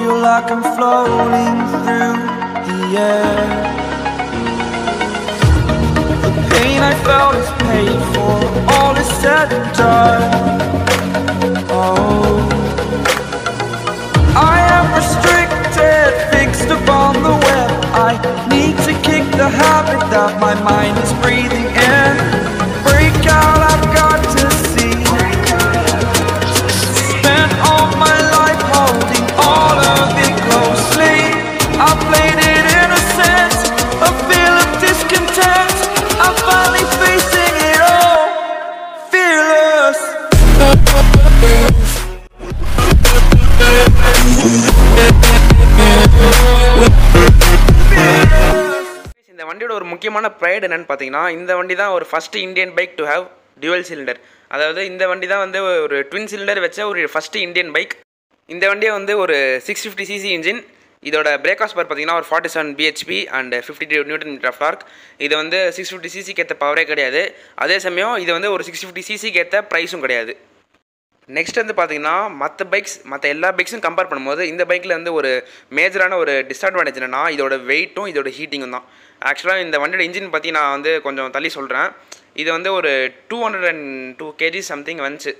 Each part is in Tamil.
feel like I'm floating through the air. The pain I felt is paid for, all is said and done. Oh, I am restricted, fixed upon the web. I need to kick the habit that my mind is breathing in. Break out, I've got to see. Spent all my life holding all of it closely. I played it innocent, a feel of discontent. I'm finally facing it all, fearless. இந்த வண்டியோட ஒரு முக்கியமான ப்ரைட் என்னன்னு பார்த்தீங்கன்னா, இந்த வண்டி தான் ஒரு first Indian bike to have dual cylinder. அதாவது இந்த வண்டி தான் வந்து ஒரு ட்வின் சிலிண்டர் வச்ச ஒரு ஃபர்ஸ்ட் இந்தியன் பைக். இந்த வண்டியை வந்து ஒரு 650cc இன்ஜின். இதோட பிரேக் ஹார்ஸ் பவர் பார்த்தீங்கன்னா ஒரு 47 bhp and 52 Nm of torque. இது வந்து 650cc ஏற்ற பவரே கிடையாது. அதே சமயம் இது வந்து ஒரு 650cc ஏற்ற ப்ரைஸும் கிடையாது. நெக்ஸ்ட் வந்து பார்த்தீங்கன்னா, மற்ற எல்லா பைக்ஸும் கம்பேர் பண்ணும்போது இந்த பைக்கில் வந்து ஒரு மேஜரான ஒரு டிஸ்அட்வான்டேஜ் என்னென்னா, இதோட வெயிட்டும் இதோட ஹீட்டிங்கும் தான். ஆக்சுவலாக இந்த வண்டியோட இன்ஜின் பற்றி நான் வந்து கொஞ்சம் தள்ளி சொல்கிறேன். இது வந்து ஒரு 202 kg சம்திங் வந்துச்சு.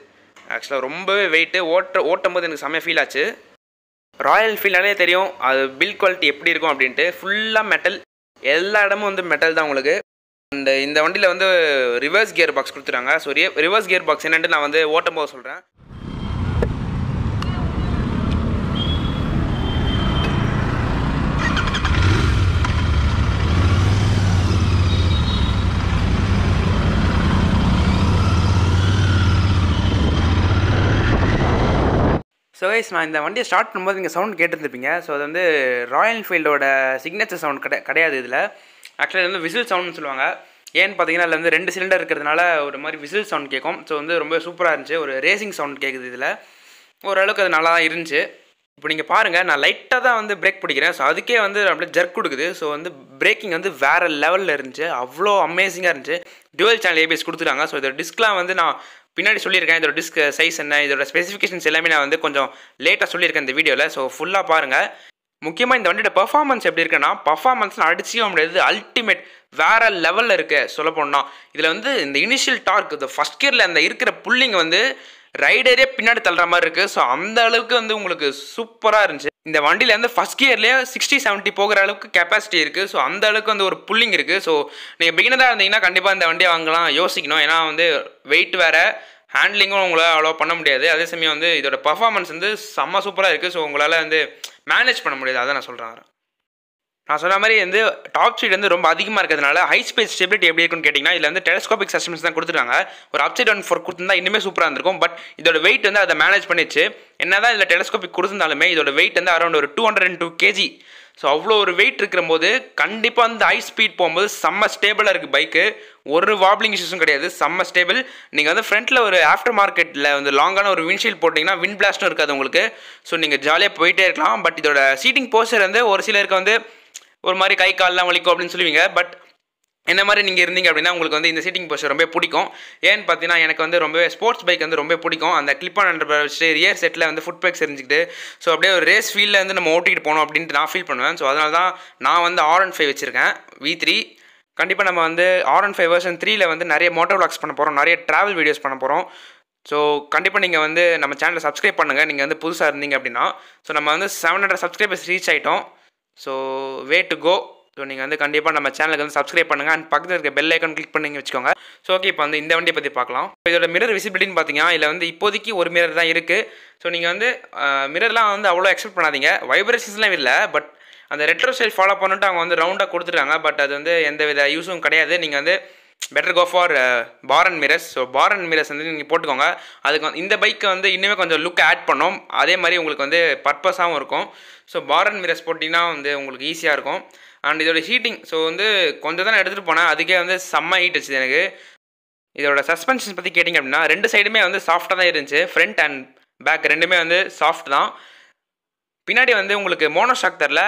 ஆக்சுவலாக ரொம்பவே வெயிட்டு. ஓட்டும் போது எனக்கு செம்மையாக ஃபீல் ஆச்சு. ராயல் என்ஃபீல்டாலே தெரியும் அது பில்ட் குவாலிட்டி எப்படி இருக்கும் அப்படின்ட்டு. ஃபுல்லாக மெட்டல், எல்லா இடமும் வந்து மெட்டல் தான் உங்களுக்கு. அண்ட் இந்த வண்டியில் வந்து ரிவர்ஸ் கியர் பாக்ஸ் கொடுத்துருக்காங்க. ஸோ ரிவர்ஸ் கியர் பாக்ஸ் என்னென்னு நான் வந்து ஓட்டும் போது சொல்கிறேன். ஸோ கைஸ், நான் இந்த வண்டியை ஸ்டார்ட் பண்ணும்போது நீங்கள் சவுண்ட் கேட்டுருந்துருப்பீங்க. ஸோ அது வந்து ராயல் என்ஃபீல்டோட சிக்னேச்சர் சவுண்ட் கிடையாது. இதில் ஆக்சுவலாக இது வந்து விசில் சவுண்ட்னு சொல்லுவாங்க. ஏன்னு பார்த்தீங்கன்னா, அதில் வந்து 2 சிலிண்டர் இருக்கிறதுனால ஒரு மாதிரி விசில் சவுண்ட் கேட்கும். ஸோ வந்து ரொம்ப சூப்பராக இருந்துச்சு. ஒரு ரேசிங் சவுண்ட் கேட்குது இதில். ஓரளவுக்கு அது நல்லா தான் இருந்துச்சு. இப்போ நீங்கள் பாருங்கள், நான் லைட்டாக தான் வந்து பிரேக் பிடிக்கிறேன். ஸோ அதுக்கே வந்து அப்படியே ஜர்க் கொடுக்குது. ஸோ வந்து பிரேக்கிங் வந்து வேறு லெவலில் இருந்துச்சு. அவ்வளோ அமேசிங்காக இருந்துச்சு. டுவல் சேனல் ஏபிஎஸ் கொடுத்துருக்காங்க. ஸோ இதோட டிஸ்க்லாம் வந்து நான் பின்னாடி சொல்லியிருக்கேன். இதோட டிஸ்க் சைஸ் என்ன, இதோட ஸ்பெசிஃபிகேஷன்ஸ் எல்லாமே நான் வந்து கொஞ்சம் லேட்டாக சொல்லியிருக்கேன் இந்த வீடியோவில். ஸோ ஃபுல்லாக பாருங்கள். முக்கியமாக இந்த வண்டியோட பர்ஃபார்மன்ஸ் எப்படி இருக்குன்னா, பர்ஃபார்மன்ஸ் அடிச்சிக்க முடியாது, அல்டிமேட் வேறு லெவலில் இருக்குது சொல்லப்போனால். இதில் வந்து இந்த இனிஷியல் டார்க், இந்த ஃபஸ்ட் கியரில் அந்த இருக்கிற புல்லிங் வந்து ரைடரே பின்னாடி தள்ளுற மாதிரி இருக்குது. ஸோ அந்த அளவுக்கு வந்து உங்களுக்கு சூப்பராக இருந்துச்சு. இந்த வண்டியில் வந்து ஃபஸ்ட் கியர்லேயே 60-70 போகிற அளவுக்கு கெப்பாசிட்டி இருக்குது. ஸோ அந்த அளவுக்கு வந்து ஒரு புல்லிங் இருக்குது. ஸோ நீங்கள் பிகினராக இருந்தீங்கன்னா கண்டிப்பாக இந்த வண்டியை வாங்கலாம், யோசிக்கணும். ஏன்னா வந்து வெயிட் வேறு, ஹேண்ட்லிங்கும் உங்களால் அவ்வளோ பண்ண முடியாது. அதே சமயம் வந்து இதோட பர்ஃபார்மன்ஸ் வந்து செம்ம சூப்பராக இருக்குது. ஸோ உங்களால் வந்து மேனேஜ் பண்ண முடியாது. அதை நான் சொல்கிறேன். நான் சொன்ன மாதிரி வந்து டாப் ஸ்பீட் வந்து ரொம்ப அதிகமாக இருக்கிறதுனால ஹை ஸ்பீட் ஸ்டெபிலிட்டி எப்படி இருக்குன்னு கேட்டிங்கன்னா, இதில் வந்து டெலஸ்கோபிக் சஸ்பென்ஷன் தான் கொடுத்துருக்காங்க. ஒரு அப்சைட் டவுன் ஃபோர்க் கொடுத்துருந்தா இன்னுமே சூப்பராக இருந்திருக்கும். பட் இதோட வெயிட் வந்து அதை மேனேஜ் பண்ணிச்சு. என்ன தான் இதில் டெலஸ்கோபிக் கொடுத்துருந்தாலுமே இதோட வெயிட் வந்து அரௌண்ட் ஒரு 202 kg. ஸோ அவ்வளோ ஒரு வெயிட் இருக்கிற போது கண்டிப்பாக வந்து ஹை ஸ்பீட் போகும்போது செம்ம ஸ்டேபிளாக இருக்குது பைக்கு. ஒரு வாப்ளிங் இஷ்யூஸும் கிடையாது, செம்ம ஸ்டேபிள். நீங்கள் வந்து ஃப்ரண்ட்டில் ஒரு ஆஃப்டர் மார்க்கெட்டில் வந்து லாங்கான ஒரு விண்ட்ஷீல்ட் போட்டிங்கன்னா விண்ட் பிளாஸ்ட்டும் இருக்காது உங்களுக்கு. ஸோ நீங்கள் ஜாலியாக போயிட்டே இருக்கலாம். பட் இதோட சீட்டிங் போஸ்டர் வந்து ஒரு சிலருக்கு வந்து ஒரு மாதிரி கை கால்லாம் வலிக்கும் அப்படின்னு சொல்லுவீங்க. பட் என்ன மாதிரி நீங்கள் இருந்தீங்க அப்படின்னா உங்களுக்கு வந்து இந்த சீட்டிங் போஸ்டர் ரொம்ப பிடிக்கும். ஏன்னு பார்த்தீங்கன்னா, எனக்கு வந்து ரொம்பவே ஸ்போர்ட்ஸ் பைக் வந்து ரொம்ப பிடிக்கும். அந்த கிளிப் ஆன் வச்சு ரியர் செட்டில் வந்து ஃபுட் பேக்ஸ் எரிஞ்சிக்கிட்டு ஸோ அப்படியே ஒரு ரேஸ் ஃபீல்டில் வந்து நம்ம ஓட்டிகிட்டு போகணும் அப்படின்ட்டு நான் ஃபீல் பண்ணுவேன். ஸோ அதனால தான் நான் வந்து R15 வச்சுருக்கேன், V3. கண்டிப்பாக நம்ம வந்து R15 வெர்ஷன் 3ல் வந்து நிறைய மோட்டோ விளாக்ஸ் பண்ண போகிறோம், நிறைய ட்ராவல் வீடியோஸ் பண்ண போகிறோம். ஸோ கண்டிப்பாக நீங்கள் வந்து நம்ம சேனலை சப்ஸ்கிரைப் பண்ணுங்கள், நீங்கள் வந்து புதுசாக இருந்தீங்க அப்படின்னா. ஸோ நம்ம வந்து 700 சப்ஸ்கிரைபர்ஸ் ரீச் ஆகிட்டோம். So way to go. So நீங்கள் வந்து கண்டிப்பாக நம்ம சேனலுக்கு வந்து சப்ஸ்கிரைப் பண்ணுங்கள். அண்ட் பக்கத்தில் இருக்க பெல் ஐக்கான் கிளிக் பண்ணி வச்சுக்கோங்க. ஸோ ஓகே, இப்போ வந்து இந்த வண்டியை பற்றி பார்க்கலாம். இதோட மிரர் விசிபிலிட்டின்னு பார்த்தீங்கன்னா, இதில் வந்து இப்போதைக்கு ஒரு மிரர் தான் இருக்குது. ஸோ நீங்கள் வந்து மிரர்லாம் வந்து அவ்வளோ எக்ஸ்பெக்ட் பண்ணாதீங்க. வைப்ரேஷன்ஸ்லாம் இல்லை. பட் அந்த ரெட்ரோ ஸ்டைல் ஃபாலோ பண்ணிட்டு அவங்க வந்து ரவுண்டாக கொடுத்துருக்காங்க. பட் அது வந்து எந்த வித யூஸும் கிடையாது. நீங்கள் வந்து better go for bar end mirrors. So bar end mirrors வந்து நீங்கள் போட்டுக்கோங்க. அதுக்கு இந்த பைக்கை வந்து இன்னுமே கொஞ்சம் லுக் ஆட் பண்ணோம். அதே மாதிரி உங்களுக்கு வந்து பர்பஸாகவும் இருக்கும். ஸோ பார் அண்ட் மிரர்ஸ் போட்டிங்கன்னா வந்து உங்களுக்கு ஈஸியாக இருக்கும். அண்ட் இதோட ஹீட்டிங், ஸோ வந்து கொஞ்சம் தான் எடுத்துகிட்டு போனேன், அதுக்கே வந்து செம்ம ஹீட் வச்சுது எனக்கு. இதோட சஸ்பென்ஷன்ஸ் பற்றி கேட்டிங்க அப்படின்னா 2 சைடுமே வந்து சாஃப்டாக தான் இருந்துச்சு. ஃப்ரண்ட் அண்ட் பேக் ரெண்டுமே வந்து சாஃப்ட் தான். பின்னாடி வந்து உங்களுக்கு மோனோ ஷாக் தரல,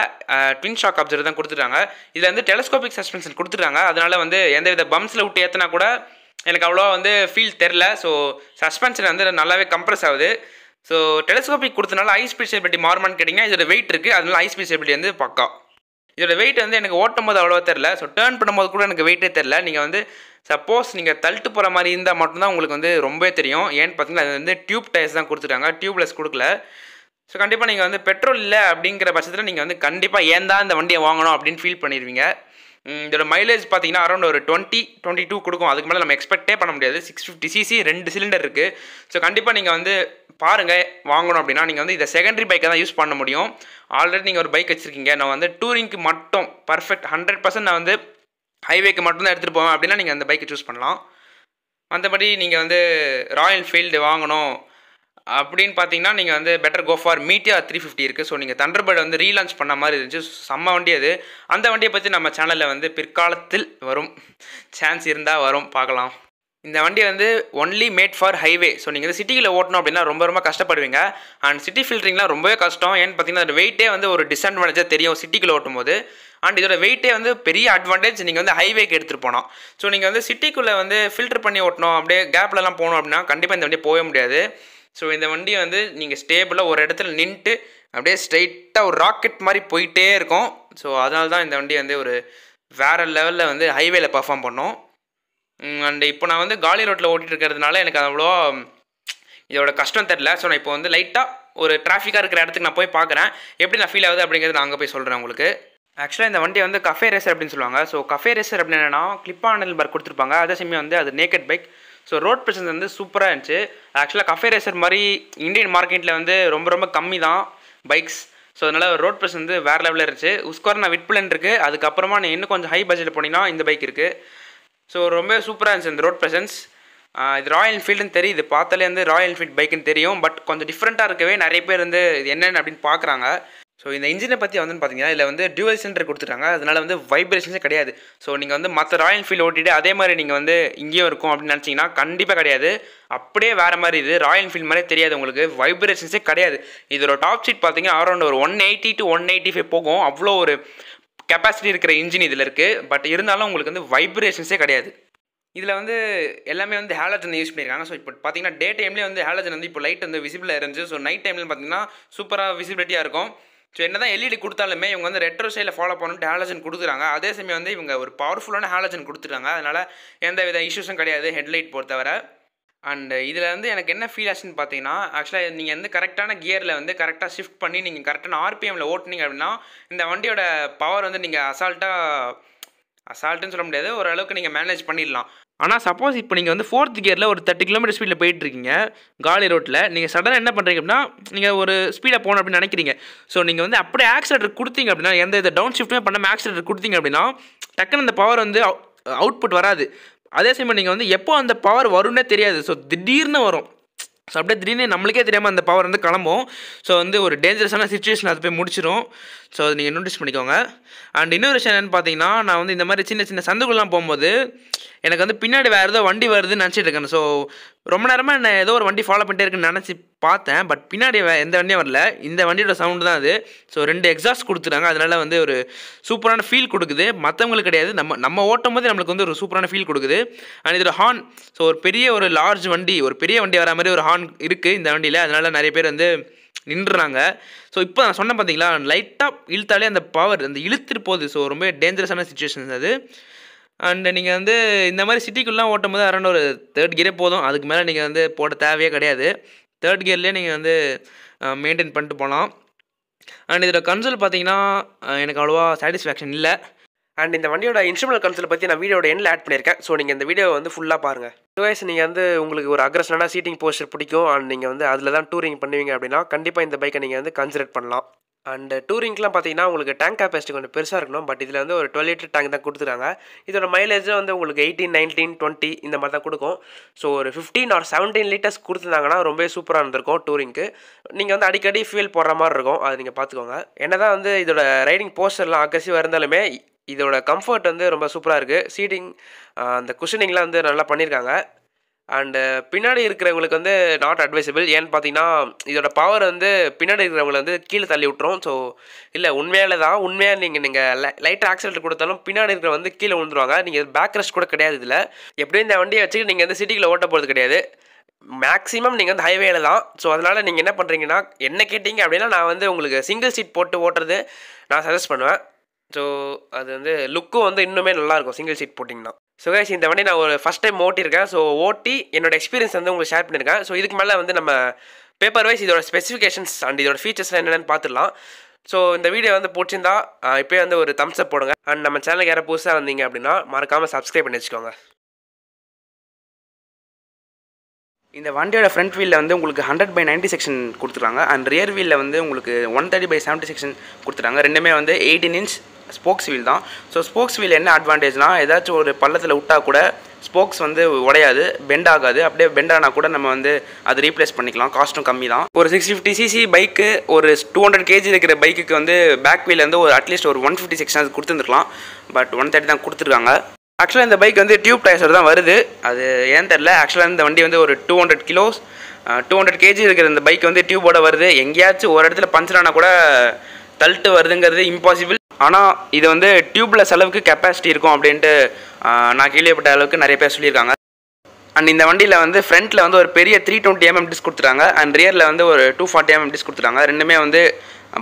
ட்வின் ஷாக் அப்சர்வர் தான் கொடுத்துட்டாங்க. இதில் வந்து டெலஸ்கோபிக் சஸ்பென்ஷன் கொடுத்துட்டாங்க. அதனால் வந்து எந்தவித பம்ப்ஸில் விட்டு ஏற்றினா கூட எனக்கு அவ்வளோ வந்து ஃபீல் தெரில. ஸோ சஸ்பென்ஷன் வந்து நல்லாவே கம்ப்ரெஸ் ஆகுது. ஸோ டெலஸ்கோபிக் கொடுத்தனால ஹை ஸ்பீட் ஸ்டெபிலிட்டி மாறுமான்னு கேட்டிங்கன்னா இதோட வெயிட் இருக்குது, அதனால ஹை ஸ்பீட் ஸ்டெபிலிட்டி வந்து பக்கா. இதோட வெயிட் வந்து எனக்கு ஓட்டும் போது அவ்வளோவா தெரில, ஸோ டேர்ன் பண்ணும்போது கூட எனக்கு வெயிட்டே தெரில. நீங்கள் வந்து சப்போஸ் நீங்கள் தள்ளிட்டு போகிற மாதிரி இருந்தால் மட்டும்தான் உங்களுக்கு வந்து ரொம்பவே தெரியும். ஏன்னு பார்த்தீங்கன்னா அது வந்து டியூப் டயர்ஸ் தான் கொடுத்துட்டாங்க, டியூப்லெஸ் கொடுக்கல. ஸோ கண்டிப்பாக நீங்கள் வந்து பெட்ரோல் இல்லை அப்படிங்கிற பட்சத்தில் நீங்கள் வந்து கண்டிப்பாக ஏன் தான் இந்த வண்டியை வாங்கணும் அப்படின்னு ஃபீல் பண்ணிடுவீங்க. இதோட மைலேஜ் பார்த்தீங்கன்னா அரௌண்ட் ஒரு 20-22 கொடுக்கும். அதுக்கு மேலே நம்ம எக்ஸ்பெக்டே பண்ண முடியாது. 650cc 2 சிலிண்டர் இருக்குது. ஸோ கண்டிப்பாக நீங்கள் வந்து பாருங்கள் வாங்கணும் அப்படின்னா நீங்கள் வந்து இதை செகண்டரி பைக்கை தான் யூஸ் பண்ண முடியும். ஆல்ரெடி நீங்கள் ஒரு பைக் வச்சுருக்கீங்க, நான் வந்து டூரிங்க்கு மட்டும் பர்ஃபெக்ட் 100% நான் வந்து ஹைவேக்கு மட்டும் தான் எடுத்துகிட்டு போவேன் அப்படின்னா நீங்கள் அந்த பைக்கை சூஸ் பண்ணலாம். மற்றபடி நீங்கள் வந்து ராயல் என்ஃபீல்டு வாங்கணும் அப்படின்னு பார்த்தீங்கன்னா நீங்கள் வந்து பெட்டர் கோ ஃபார் மீட்டியார் 350 இருக்குது. ஸோ நீங்கள் தண்டர்பர்ட் வந்து ரீலான்ச் பண்ண மாதிரி இருந்துச்சு, செம்ம வண்டி அது. அந்த வண்டியை பற்றி நம்ம சேனலில் வந்து பிற்காலத்தில் வரும், சான்ஸ் இருந்தால் வரும், பார்க்கலாம். இந்த வண்டி வந்து only made for highway. So நீங்கள் வந்து சிட்டியில் ஓட்டணும் அப்படின்னா ரொம்ப கஷ்டப்படுவீங்க. அண்ட் சிட்டி ஃபில்டரிங்லாம் ரொம்பவே கஷ்டம். ஏன்னு பார்த்தீங்கன்னா அதோட வெயிட்டே வந்து ஒரு டிஸ்அட்வான்டேஜாக தெரியும் சிட்டிக்குள்ளே ஓட்டும் போது. அண்ட் இதோட வெயிட்டே வந்து பெரிய அட்வான்டேஜ் நீங்கள் வந்து ஹைவேக்கு எடுத்துகிட்டு போனோம். ஸோ நீங்கள் வந்து சிட்டிக்குள்ளே வந்து ஃபில்டர் பண்ணி ஓட்டணும், அப்படியே கேப்லலாம் போகணும் அப்படின்னா கண்டிப்பாக இந்த வண்டியை போக முடியாது. ஸோ இந்த வண்டியை வந்து நீங்கள் ஸ்டேபிளாக ஒரு இடத்துல நின்றுட்டு அப்படியே ஸ்ட்ரைட்டாக ஒரு ராக்கெட் மாதிரி போயிட்டே இருக்கும். ஸோ அதனால தான் இந்த வண்டி வந்து ஒரு வேறு லெவலில் வந்து ஹைவேல பர்ஃபார்ம் பண்ணோம். அண்ட் இப்போ நான் வந்து காலி ரோட்டில் ஓட்டிகிட்டு இருக்கிறதுனால எனக்கு அவ்வளோ இதோட கஷ்டம் தெரில. ஸோ நான் இப்போ வந்து லைட்டாக ஒரு டிராஃபிக்காக இருக்கிற இடத்துக்கு நான் போய் பார்க்குறேன், எப்படி நான் ஃபீல் ஆகுது அப்படிங்கிறது நான் அங்கே போய் சொல்கிறேன் உங்களுக்கு. ஆக்சுவலாக இந்த வண்டியை வந்து கஃபே ரேசர் அப்படின்னு சொல்லுவாங்க. ஸோ கஃபே ரேசர் அப்படின்னு என்னென்னா கிளிப் ஆன் ஹேண்டில் பார் கொடுத்துருப்பாங்க, அதே சமயம் வந்து அது naked bike. So road presence வந்து சூப்பராக இருந்துச்சு. ஆக்சுவலாக கஃபே ரேசர் மாதிரி இந்தியன் மார்க்கெட்டில் வந்து ரொம்ப கம்மி தான் பைக்ஸ். ஸோ அதனால் ரோட் ப்ரெசன்ஸ் வந்து வேறு லெவலில் இருந்துச்சு. உஸ்கார்னா விட்பிளன் இருக்குது, அதுக்கப்புறமா நீ இன்னும் கொஞ்சம் ஹை பட்ஜெட்டில் போனீங்கன்னா இந்த பைக் இருக்குது. ஸோ ரொம்ப சூப்பராக இருந்துச்சு இந்த ரோட் ப்ரெசன்ஸ். இது ராயல் என்ஃபீல்டுன்னு தெரியும், இது பார்த்தாலே வந்து ராயல் என்ஃபீல்டு பைக்குன்னு தெரியும். பட் கொஞ்சம் டிஃப்ரெண்ட்டாக இருக்கவே நிறைய பேர் வந்து இது என்னென்னு அப்படின்னு பார்க்குறாங்க. ஸோ இந்த இன்ஜினை பற்றி வந்து பார்த்தீங்கன்னா இதில் வந்து டியூவல் சிலிண்டர் கொடுத்துட்டாங்க, அதனால் வந்து வைப்ரேஷன்ஸே கிடையாது. ஸோ நீங்கள் வந்து மற்ற ராயல் என்ஃபீல்டு ஓட்டிட்டு அதே மாதிரி நீங்கள் வந்து இங்கேயும் இருக்கும் அப்படின்னு நினச்சிங்கன்னா கண்டிப்பாக கிடையாது. அப்படியே வேறு மாதிரி இது ராயல் என்ஃபீல்டு மாதிரியே தெரியாது உங்களுக்கு, வைப்ரேஷன்ஸே கிடையாது. இதோட டாப் சீட் பார்த்தீங்கன்னா அரௌண்ட் ஒரு 180 to 185 போகும், அவ்வளோ ஒரு கெப்பாசிட்டி இருக்கிற இன்ஜின் இதில் இருக்குது. பட் இருந்தாலும் உங்களுக்கு வந்து வைப்ரேஷன்ஸே கிடையாது. இதில் வந்து எல்லாமே வந்து ஹாலஜன் யூஸ் பண்ணியிருக்காங்க. ஸோ இப்போ பார்த்தீங்கன்னா டே டைம்லேயே வந்து ஹாலஜன் வந்து இப்போ லைட் வந்து விசிபிளாக இருந்துச்சு. ஸோ நைட் டைமில் பார்த்தீங்கன்னா சூப்பராக விசிபிலிட்டியாக இருக்கும். ஸோ என்ன தான் எல்இடி கொடுத்தாலுமே இவங்க வந்து ரெட்ரோ ஸ்டைலில் ஃபாலோ பண்ணிட்டு ஹாலஜன் கொடுக்குறாங்க. அதே சமயம் வந்து இவங்க ஒரு பவர்ஃபுல்லான ஹாலஜன் கொடுத்துட்டாங்க, அதனால் எந்த வித இஷ்யூஸும் கிடையாது ஹெட்லைட் பொறுத்தவரை. அண்ட் இதில் வந்து எனக்கு என்ன ஃபீல் ஆச்சுன்னு பார்த்தீங்கன்னா ஆக்சுவலாக நீங்கள் வந்து கரெக்டான கியரில் வந்து கரெக்டாக ஷிஃப்ட் பண்ணி நீங்கள் கரெக்டான ஆர்பிஎம்மில் ஓட்டினீங்க அப்படின்னா இந்த வண்டியோட பவர் வந்து நீங்கள் அசால்ட்டுன்னு சொல்ல முடியாது, ஓரளவுக்கு நீங்கள் மேனேஜ் பண்ணிடலாம். ஆனால் சப்போஸ் இப்போ நீங்கள் வந்து 4th கியரில் ஒரு 30 km ஸ்பீடில் போயிட்டுருக்கீங்க காலி ரோட்டில், நீங்கள் சடனாக என்ன பண்ணுறீங்க அப்படின்னா நீங்கள் ஒரு ஸ்பீடாக போகணும் அப்படின்னு நினைக்கிறீங்க. ஸோ நீங்கள் வந்து அப்படியே ஆக்சிலேட்டர் கொடுத்தீங்க அப்படின்னா எந்த இதை டவுன் ஷிஃப்ட்டுமே பண்ணாமல் ஆக்சிலேட்டர் கொடுத்தீங்க அப்படின்னா டக்குன்னு அந்த பவர் வந்து அவுட்புட் வராது. அதே சமயம் நீங்கள் வந்து எப்போ அந்த பவர் வரும்னே தெரியாது. ஸோ திடீர்னு வரும். ஸோ அப்படியே திடீர்னு நம்மளுக்கே தெரியாமல் அந்த பவர் வந்து கிளம்பும். ஸோ வந்து ஒரு டேஞ்சரஸான சுச்சுவேஷன் அது போய் முடிச்சிடும். ஸோ அது நீங்கள் நோட்டீஸ் பண்ணிக்கோங்க. அண்ட் இன்னொரு விஷயம் என்னென்னு பார்த்தீங்கன்னா நான் வந்து இந்த மாதிரி சின்ன சந்துக்குள்ளலாம் போகும்போது எனக்கு வந்து பின்னாடி வேறு ஏதோ வண்டி வருதுன்னு நினச்சிட்டு இருக்கேன். ஸோ ரொம்ப நேரமாக என்ன ஏதோ ஒரு வண்டி ஃபாலோ பண்ணிட்டே இருக்குன்னு நினச்சி பார்த்தேன். பட் பின்னாடி எந்த வண்டியும் வரல, இந்த வண்டியோட சவுண்டு தான் அது. ஸோ 2 எக்ஸாஸ்ட் கொடுத்துட்டாங்க, அதனால் வந்து ஒரு சூப்பரான ஃபீல் கொடுக்குது. மற்றவங்களுக்கு கிடையாது, நம்ம ஓட்டும் போது நம்மளுக்கு வந்து ஒரு சூப்பரான ஃபீல் கொடுக்குது. அண்ட் இதோட ஹார்ன், ஸோ ஒரு பெரிய வண்டி வர மாதிரி ஒரு ஹார்ன் இருக்குது இந்த வண்டியில், அதனால் நிறைய பேர் வந்து நின்றுறாங்க. ஸோ இப்போ நான் சொன்னேன் பார்த்தீங்களா, லைட்டாக இழுத்தாலே அந்த பவர் அந்த இழுத்துட்டு போகுது. ஸோ ரொம்ப டேஞ்சரஸான சுச்சுவேஷன்ஸ் அது. அண்ட் நீங்கள் வந்து இந்த மாதிரி சிட்டிக்குள்ளே ஓட்டும் போது அரௌண்ட் ஒரு 3rd கியரே போதும், அதுக்கு மேலே நீங்கள் வந்து போட தேவையே கிடையாது. 3rd கியர்லேயே நீங்கள் வந்து மெயின்டைன் பண்ணிட்டு போகலாம். அண்ட் இதோட கன்சோல் பார்த்தீங்கன்னா எனக்கு அவ்வளோவா சாட்டிஸ்ஃபேக்ஷன் இல்லை. அண்ட் இந்த வண்டியோட இன்ஸ்ட்ருமெண்டல் கன்சோலை பற்றி நான் வீடியோட எண்டில் ஆட் பண்ணியிருக்கேன். ஸோ நீங்கள் இந்த வீடியோவை வந்து ஃபுல்லாக பாருங்கள். அதுவாய்ஸ் நீங்கள் வந்து உங்களுக்கு ஒரு அக்ரஸனான சீட்டிங் போஸ்டர் பிடிக்கும் அண்ட் நீங்கள் வந்து அதில் தான் டூரிங் பண்ணுவீங்க அப்படின்னா கண்டிப்பாக இந்த பைக்கை நீங்கள் வந்து கன்சிடர் பண்ணலாம். அண்ட் டூரிங்லாம் பார்த்தீங்கன்னா உங்களுக்கு டேங்க் கெப்பாசிட்டி கொஞ்சம் பெருசாக இருக்கணும். பட் இதில் வந்து ஒரு 12 லிட்டர் டேங்க் தான் கொடுத்துருக்காங்க. இதோட மைலேஜும் வந்து உங்களுக்கு 18, 19, 20 இந்த மாதிரி தான் கொடுக்கும். ஸோ ஒரு 15 or 17 லிட்டர்ஸ் கொடுத்துருந்தாங்கன்னா ரொம்ப சூப்பராக இருந்திருக்கும் டூரிங்க்கு. நீங்கள் வந்து அடிக்கடி ஃபியூல் போடுற மாதிரி இருக்கும், அது நீங்கள் பார்த்துக்கோங்க. என்ன தான் வந்து இதோட ரைடிங் போஸ்டர்லாம் அக்ரெசிவாக இருந்தாலுமே இதோட கம்ஃபர்ட் வந்து ரொம்ப சூப்பராக இருக்குது. சீட்டிங் அந்த குஷனிங்லாம் வந்து நல்லா பண்ணியிருக்காங்க. அண்டு பின்னாடி இருக்கிறவங்களுக்கு வந்து நாட் அட்வைசபிள். ஏன்னு பார்த்தீங்கன்னா இதோட பவர் வந்து பின்னாடி இருக்கிறவங்களை வந்து கீழே தள்ளி விட்டுரும். ஸோ இல்லை உண்மையாக நீங்கள் லைட்டாக ஆக்சிலேட்டர் கொடுத்தாலும் பின்னாடி இருக்கிற வந்து கீழே விழுந்துருவாங்க. நீங்கள் பேக் ரெஸ்ட் கூட கிடையாது இதில். எப்படியும் இந்த வண்டியை வச்சுட்டு நீங்கள் வந்து சிட்டிக்குள்ளே ஓட்ட போகிறது கிடையாது. மேக்ஸிமம் நீங்கள் வந்து ஹைவேல தான். ஸோ அதனால் நீங்கள் என்ன பண்ணுறீங்கன்னா, என்ன கேட்டிங்க அப்படின்னா நான் வந்து உங்களுக்கு சிங்கிள் சீட் போட்டு ஓட்டுறது நான் சஜஸ்ட் பண்ணுவேன். ஸோ அது வந்து லுக்கும் வந்து இன்னுமே நல்லாயிருக்கும் சிங்கிள் சீட் போட்டிங்கன்னா. ஸோ கைஸ் இந்த வண்டி நான் ஒரு ஃபஸ்ட் டைம் ஓட்டியிருக்கேன். ஸோ ஓட்டி என்னோடய எக்ஸ்பீரியன்ஸ் வந்து உங்களுக்கு ஷேர் பண்ணியிருக்கேன். ஸோ இதுக்கு மேலே வந்து நம்ம பேப்பர் வைஸ் இதோட ஸ்பெசிஃபிகேஷன்ஸ் அண்ட் இதோட ஃபீச்சர்ஸ்லாம் என்னென்னு பார்த்துடலாம். ஸோ இந்த வீடியோ வந்து பிடிச்சிருந்தா இப்போயே வந்து ஒரு தம்ஸ் அப் போடுங்க. அண்ட் நம்ம சேனலுக்கு யாராவது புதுசாக வந்தீங்க அப்படின்னா மறக்காமல் சப்ஸ்கிரைப் பண்ணி வச்சுக்கோங்க. இந்த வண்டியோட ஃப்ரண்ட் வீலில் வந்து உங்களுக்கு 100/90 செக்ஷன் கொடுத்துருக்காங்க. அண்ட் ரியர் வீலில் வந்து உங்களுக்கு 130/70 செக்ஷன் கொடுத்துட்டாங்க. ரெண்டுமே வந்து 18 இன்ச் ஸ்போக்ஸ் வீல் தான். ஸோ ஸ்போக்ஸ் வீல் என்ன அட்வான்டேஜ்னால், ஏதாச்சும் ஒரு பள்ளத்தில் விட்டால் கூட ஸ்போக்ஸ் வந்து உடையாது, பெண்ட் ஆகாது. அப்படியே பெண்ட் ஆனால் கூட நம்ம வந்து அது ரீப்ளேஸ் பண்ணிக்கலாம். காஸ்ட்டும் கம்மி தான். ஒரு 650cc பைக்கு, ஒரு 200 kg இருக்கிற பைக்குக்கு வந்து பேக் வீல் வந்து ஒரு அட்லீஸ்ட் ஒரு 150 செக்ஷன் கொடுத்துருந்துருக்கலாம். பட் 130 தான் கொடுத்துருக்காங்க. ஆக்சுவலாக இந்த பைக் வந்து டியூப் டயர்ஸோடு தான் வருது. அது ஏன் தெரில. ஆக்சுவலாக இந்த வண்டி வந்து ஒரு 200 கிலோஸ் 200 kg இருக்கிற இந்த பைக் வந்து டியூபோட வருது. எங்கேயாச்சும் ஒரு இடத்துல பஞ்சர் ஆனால் கூட தள்ளிட்டு வருதுங்கிறது இம்பாசிபிள். ஆனால் இது வந்து டியூப்லெஸ் அளவுக்கு கெப்பாசிட்டி இருக்கும் அப்படின்ட்டு நான் கேள்விப்பட்ட அளவுக்கு நிறைய பேர் சொல்லியிருக்காங்க. அண்ட் இந்த வண்டியில் வந்து ஃப்ரண்ட்டில் வந்து ஒரு பெரிய 320mm டிஸ்க் கொடுத்துட்டாங்க. அண்ட் ரியரில் வந்து ஒரு 240mm டிஸ்க் கொடுத்துட்டாங்க. ரெண்டுமே வந்து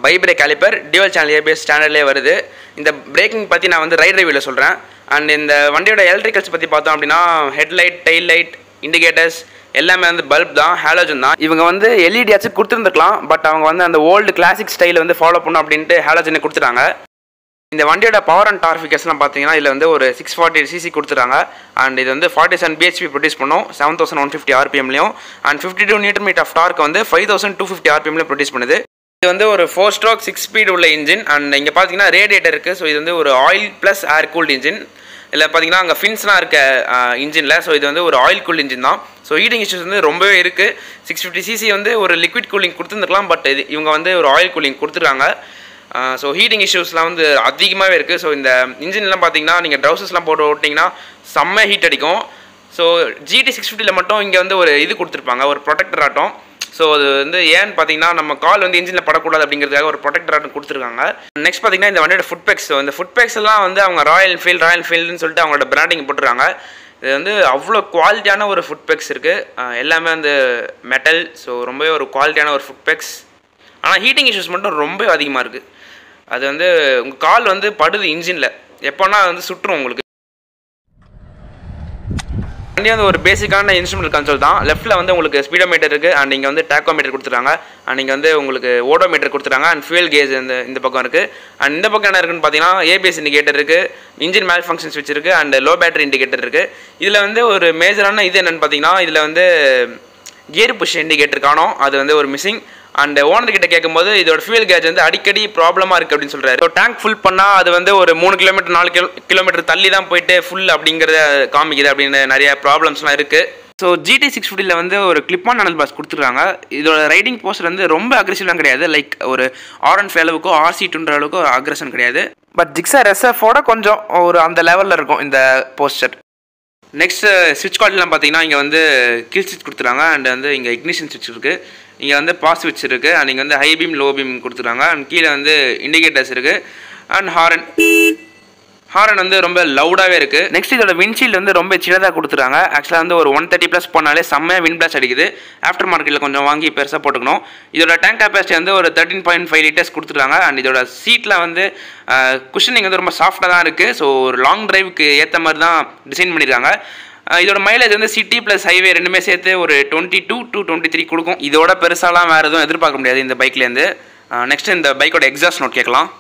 ByBre caliper, dual channel ABS ஸ்டாண்டர்ட்லேயே வருது. இந்த பிரேக்கிங் பற்றி நான் வந்து ரைட் ரிவ்யூவில் சொல்கிறேன். அண்ட் இந்த வண்டியோட எலக்ட்ரிக்கல்ஸ் பற்றி பார்த்தோம் அப்படின்னா, ஹெட்லைட், டெயில் லைட், இண்டிகேட்டர்ஸ் எல்லாமே வந்து பல்ப் தான், ஹாலோஜன் தான். இவங்க வந்து எல்இடி ஆச்சு கொடுத்துருந்துருக்கலாம். பட் அவங்க வந்து அந்த ஓல்டு கிளாசிக் ஸ்டைலை வந்து ஃபாலோ பண்ணணும் அப்படின்ட்டு ஹாலோஜனை கொடுத்துட்டாங்க. இந்த வண்டியோட பவர் அண்ட் டார்க் ஃபிகர்ஸ்லாம் பார்த்தீங்கன்னா, இதில் வந்து ஒரு 640cc கொடுத்துட்டாங்க. அண்ட் இது வந்து 47 bhp ப்ரொடியூஸ் பண்ணும் 7150 RPMலையும். அண்ட் 52 Nm ஆஃப் டார்க் வந்து 5250 RPMலையும் ப்ரொடியூஸ் பண்ணுது. இது வந்து ஒரு 4 ஸ்ட்ரோக் 6 ஸ்பீட் உள்ள இன்ஜின். அண்ட் இங்கே பார்த்தீங்கன்னா ரேடியேட்டர் இருக்குது. ஸோ இது வந்து ஒரு ஆயில் ப்ளஸ் ஏர் கூல்டு இன்ஜின். இல்லை பார்த்தீங்கன்னா அங்கே ஃபின்ஸ்லாம் இருக்க இன்ஜினில். ஸோ இது வந்து ஒரு ஆயில் கூல்டு இன்ஜின் தான். ஸோ ஹீட்டிங் இஷ்யூஸ் வந்து ரொம்பவே இருக்குது. 650cc வந்து ஒரு லிக்விட் கூலிங் கொடுத்துருந்துருக்கலாம். பட் இது இவங்க வந்து ஒரு ஆயில் கூலிங் கொடுத்துருக்காங்க. ஸோ ஹீட்டிங் இஷ்யூஸ்லாம் வந்து அதிகமாகவே இருக்குது. ஸோ இந்த இன்ஜின்லாம் பார்த்தீங்கன்னா நீங்கள் ட்ரௌசஸ்லாம் போட்டு ஓட்டிங்கன்னா செம்ம ஹீட் அடிக்கும். ஸோ GT650 மட்டும் இங்கே வந்து ஒரு இது கொடுத்துருப்பாங்க, ஒரு ப்ரொடெக்டர் ஆட்டம். ஸோ அது வந்து ஏன்னு பார்த்தீங்கன்னா, நம்ம கால் வந்து இன்ஜினில் படக்கூடாது அப்படிங்கிறதுக்காக ஒரு ப்ரொடெக்டர் ஆட்டம் கொடுத்துருக்காங்க. நெக்ஸ்ட் பார்த்தீங்கன்னா இந்த வண்டியோட ஃபுட் பேக்ஸ். ஸோ இந்த ஃபுட் பேக்ஸ் எல்லாம் வந்து அவங்க ராயல் என்ஃபீல்டுன்னு சொல்லிட்டு அவங்களோட பிராண்டிங் போட்டுருக்காங்க. இது வந்து அவ்வளோ குவாலிட்டியான ஒரு ஃபுட் பேக்ஸ் இருக்குது. எல்லாமே வந்து மெட்டல். ஸோ ரொம்பவே ஒரு குவாலிட்டியான ஒரு ஃபுட் பேக்ஸ். ஆனால் ஹீட்டிங் இஷ்யூஸ் மட்டும் ரொம்ப அதிகமாக இருக்குது. அது வந்து உங்கள் கால் வந்து படுது இன்ஜினில், எப்போனா வந்து சுற்றும் உங்களுக்கு. வண்டி வந்து ஒரு பேசிக்கான இன்ஸ்ட்ருமெண்ட் கன்சோல் தான். லெஃப்ட்டில் வந்து உங்களுக்கு ஸ்பீடோமீட்டர் இருக்குது. அண்ட் இங்கே வந்து டேக்கோமீட்டர் கொடுத்துட்டாங்க. அண்ட் இங்கே வந்து உங்களுக்கு ஓடோமீட்டர் கொடுத்துட்டாங்க. அண்ட் ஃபியூல் கேஜ் இந்த பக்கம் இருக்குது. அண்ட் இந்த பக்கம் என்ன இருக்குன்னு பார்த்தீங்கன்னா, ஏபிஎஸ் இண்டிகேட்டர் இருக்குது, இன்ஜின் மேல் ஃபங்க்ஷன் ஸ்விட்ச் இருக்குது, அண்ட் லோ பேட்டரி இண்டிகேட்டர் இருக்குது. இதில் வந்து ஒரு மேஜரான இது என்னென்னு பார்த்தீங்கன்னா, இதில் வந்து கியர் புஷ் இண்டிகேட்டர் காணும். அது வந்து ஒரு மிஸ்ஸிங். அண்ட் ஓனர் கிட்ட கேட்கும்போது இதோட ஃபியூல் கேஜ் வந்து அடிக்கடி ப்ராப்ளமாக இருக்குது அப்படின்னு சொல்கிறாரு. ஸோ டேங்க் ஃபுல் பண்ணால் அது வந்து ஒரு 3 கிலோமீட்டர் 4 கிலோமீட்டர் தள்ளி தான் போயிட்டு ஃபுல் அப்படிங்கிறத காமிக்குது அப்படின்னு நிறைய ப்ராப்ளம்ஸ்லாம் இருக்குது. ஸோ GT650 வந்து ஒரு கிளிப்பான் ஹேண்டில் பாஸ் கொடுத்துருக்காங்க. இதோட ரைடிங் போஸ்டர் வந்து ரொம்ப அக்ரெசிவ்லாம் கிடையாது. லைக் ஒரு R15 அளவுக்கோ RC2 அளவுக்கோ அக்ரெஷன் கிடையாது. பட் ஜிக்ஸார் SF-ஓட கொஞ்சம் ஒரு அந்த லெவலில் இருக்கும் இந்த போஸ்டர். நெக்ஸ்ட் ஸ்விட்ச் குவாலிட்டிலாம் பார்த்தீங்கன்னா, இங்கே வந்து கீழ் ஸ்விட்ச் கொடுத்துருக்காங்க. அண்ட் வந்து இங்கே இக்னிஷன் ஸ்விட்ச் இருக்குது. இங்கே வந்து பாஸ் ஸ்விட்ச் இருக்குது. அண்ட் இங்கே வந்து ஹை பீம் லோ பீம் கொடுத்துருக்காங்க. அண்ட் கீழே வந்து இண்டிகேட்டர்ஸ் இருக்குது. அண்ட் ஹாரன் வந்து ரொம்ப லவுடாகவே இருக்குது. நெக்ஸ்ட் இதோட விண்ட்ஷீல்டு வந்து ரொம்ப சின்னதாக கொடுத்துருக்காங்க. ஆக்சுவலாக வந்து ஒரு 130+ போனாலே செம்மையாக விண்ட் பிளாஸ்ட் அடிக்குது. ஆஃப்டர் மார்க்கெட்டில் கொஞ்சம் வாங்கி பெருசாக போட்டுக்கணும். இதோட டேங்க் கெப்பாசிட்டி வந்து ஒரு 13.5 லிட்டர்ஸ் கொடுத்துருக்காங்க. அண்ட் இதோட சீட்டில் வந்து குஷனிங் வந்து ரொம்ப சாஃப்டாக தான் இருக்குது. ஸோ ஒரு லாங் டிரைவுக்கு ஏற்ற மாதிரி தான் டிசைன் பண்ணியிருக்காங்க. இதோட மைலேஜ் வந்து சிட்டி ப்ளஸ் ஹைவே ரெண்டுமே சேர்த்து ஒரு 22 to 23 கொடுக்கும். இதோட பெருசாலாம் வேறு எதுவும் எதிர்பார்க்க முடியாது இந்த பைக்லேருந்து. நெக்ஸ்ட் இந்த பைக்கோட எக்ஸாஸ்ட் நோட் கேட்கலாம்.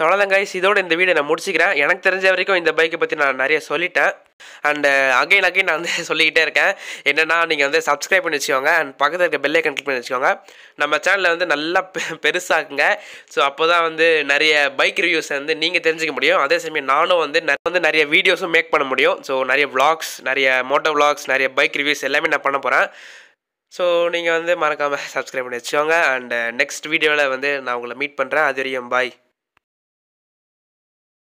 ஸோ அவ்வளோதான் கைஸ், இதோட இந்த வீடியோ நான் முடிச்சிக்கிறேன். எனக்கு தெரிஞ்ச வரைக்கும் இந்த பைக்கை பற்றி நான் நிறைய சொல்லிட்டேன். அண்ட் அகைன் நான் வந்து சொல்லிக்கிட்டே இருக்கேன். என்னென்னா நீங்கள் வந்து சப்ஸ்கிரைப் பண்ணி வச்சுக்கோங்க. அண்ட் பக்கத்தில் இருக்க பெல் ஐக்கன் கிளிக் பண்ணி வச்சுக்கோங்க. நம்ம சேனலில் வந்து நல்லா பெருசாக்குங்க. ஸோ அப்போ தான் வந்து நிறைய பைக் ரிவ்யூஸ் வந்து நீங்கள் தெரிஞ்சிக்க முடியும். அதே சமயம் நானும் வந்து நிறைய வீடியோஸும் மேக் பண்ண முடியும். ஸோ நிறைய vlogs, நிறைய மோட்டோ vlogs, நிறைய பைக் ரிவ்யூஸ் எல்லாமே நான் பண்ண போகிறேன். ஸோ நீங்கள் வந்து மறக்காமல் சப்ஸ்கிரைப் பண்ணி வச்சுக்கோங்க. அண்ட் நெக்ஸ்ட் வீடியோவில் வந்து நான் உங்களை மீட் பண்ணுறேன். அது வரையும் பாய்.